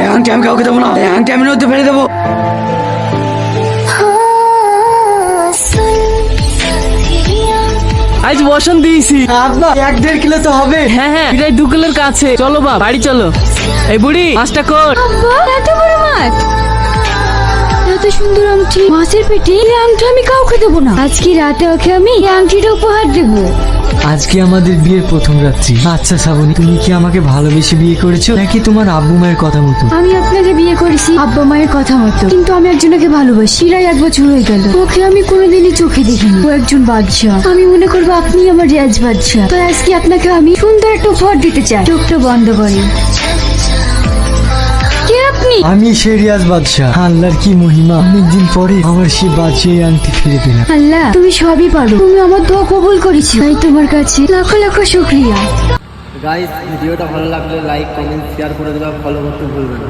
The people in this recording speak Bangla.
এই আংটি আমি কাউকে দেবো না, এই আংটি আমি নদীতে ফেলে দেবো। আজ বসন দিয়েছি। আব্বা 1-1.5 কিলো তো হবে। হ্যাঁ হ্যাঁ, প্রায় 2 কিলোর কাছে। চলো বাপ, বাড়ি চলো। এই বুড়ি, মাছটা কর। আব্বা এত বড় মাছ, এত সুন্দর আংটি মাছের পেটে। এই আংটি আমি কাউকে দেবো না, আজকে রাতে ওকে আমি এই আংটিটা উপহার দেবো। আজকে আমাদের বিয়ের প্রথম রাত্রি। আচ্ছা শ্রাবণী, তুমি কি আমাকে ভালোবেসে বিয়ে করেছো নাকি তোমার আব্বু মায়ের কথা মতো? আমি আপনাকে বিয়ে করেছি আব্বা মায়ের কথা মতো, কিন্তু আমি একজনকে ভালোবাসি। প্রায় 1 বছর হয়ে গেল, ওকে আমি কোনোদিনই চোখে দেখিনি। ও একজন বাদশা, আমি মনে করবো আপনি আমার রিয়াজ বাদশা। তো আজকে আপনাকে আমি সুন্দর একটা উপহার দিতে চাই। চোখটা বন্ধ করে। কে আপনি? আমি সেই রিয়াজ বাদশা। আল্লাহর কি মহিমা, অনেকদিন পরে আমার সেই বাদশাহী আংটি ফিরে পেলাম। আল্লাহ তুমি সবই পারো, তুমি আমার দোয়া কবুল করেছি, তাই তোমার কাছে লাখো লাখো শুকরিয়া। গাইস, ভিডিওটা ভালো লাগলে লাইক, কমেন্ট, শেয়ার করে দেবা, ফলো করতে ভুলবেন না।